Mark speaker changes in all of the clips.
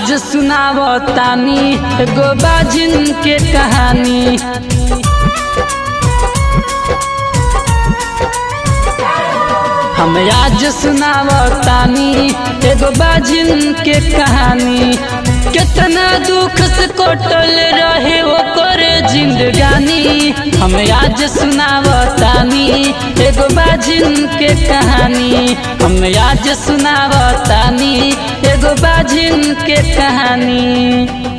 Speaker 1: आज सुनावतानी एगो बाजिन के कहानी। हम आज सुनावतानी एगो बाजिन के कहानी। कितना दुख से कटल रहे ओकर जिंदगानी। हम आज सुनावतानी एगो बाजिन के कहानी। हम आज सुनावतानी एगो बाजिन के कहानी।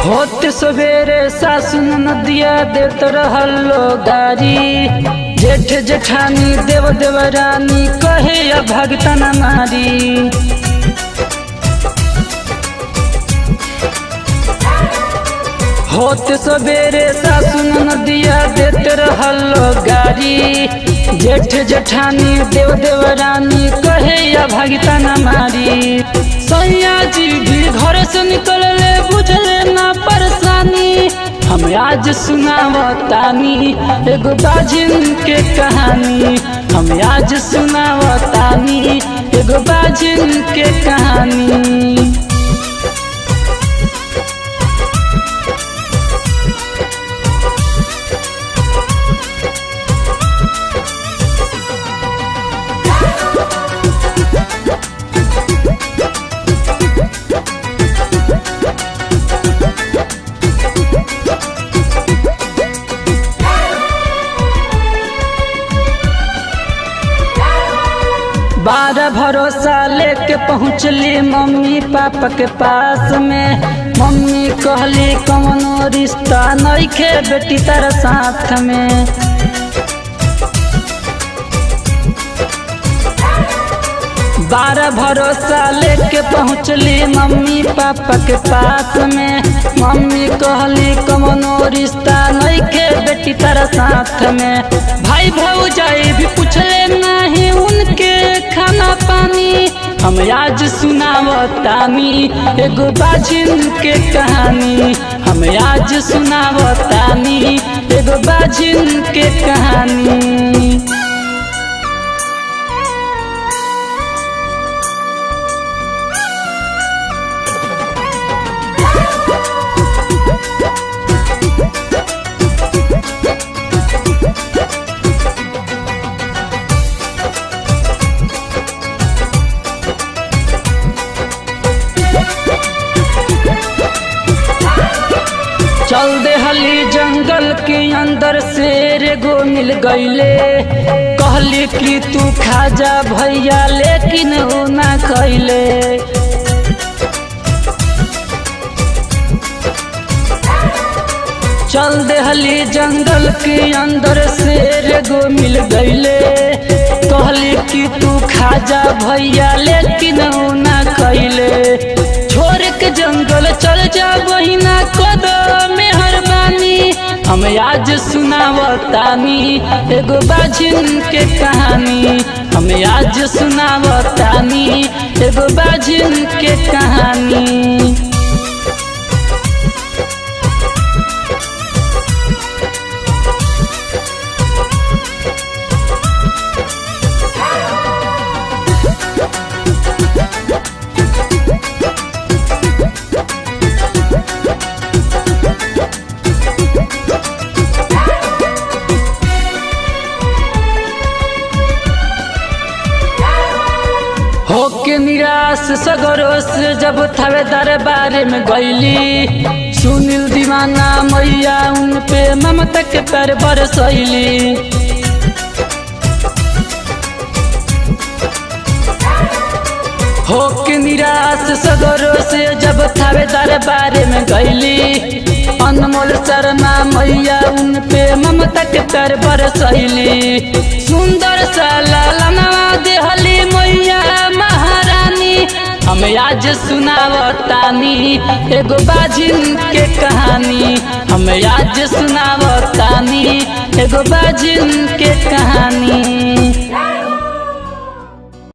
Speaker 1: होते सवेरे सासु नदिया देत रहलो गारी। जेठ जेठानी देव देवरानी कहे या भगतन नारी। होते सवेरे सासु नदिया देत रहलो गारी। जेठ जेठानी देव देवरानी कहे या भगतन मारी। सैया जी भी घर से निकलले बुझले ना परेशानी। हम आज सुनावतानी एगो बाजिन के कहानी। हम आज सुनावतानी एगो बाजिन के कहानी। बारह भरोसा लेके पहुँचली मम्मी पापा के पास में। मम्मी कहली कौनो रिश्ता नइखे बेटी तारा साथ में। बारह भरोसा लेके पहुँचली मम्मी पापा के पास में। मम्मी कहली कौनो रिश्ता नइखे बेटी तारा साथ में। भाई भौजाई भी पूछले नहीं उनके खाना पानी। हम आज सुनावतानी एगो बाजिन के कहानी। हम आज सुनावतानी एगो बाजिन के कहानी। चल देहली जंगल के अंदर शेर एगो मिल गईले। कहली कि तू खा जा भैया लेकिन वो ना खैले। चल देहली जंगल के अंदर शेर एगो मिल गईले। कहली कि तू खा जा भैया लेकिन वो ना खैले। छोड़ के जंगल चल जा बहिना कदम मेहरबानी। हम आज सुनावतानी एगो बाजिन के कहानी। हम आज सुनावतानी एगो बाजिन के कहानी। होके निराश सगरो से जब थावे दरबार में गईली। सुनील दीवाना मैया उन पे ममता के पैर बरसैली। होके निराश सगरो से जब थावे दरबार में गईली। अनमोल शर्मा मैया उन पे ममता के पैर बरसैली। सुंदर सा लालनवा देहली मैया महारानी। हम आज सुनावतानी एगो बाजिन के कहानी। हम आज सुनावतानी एगो बाजिन के कहानी।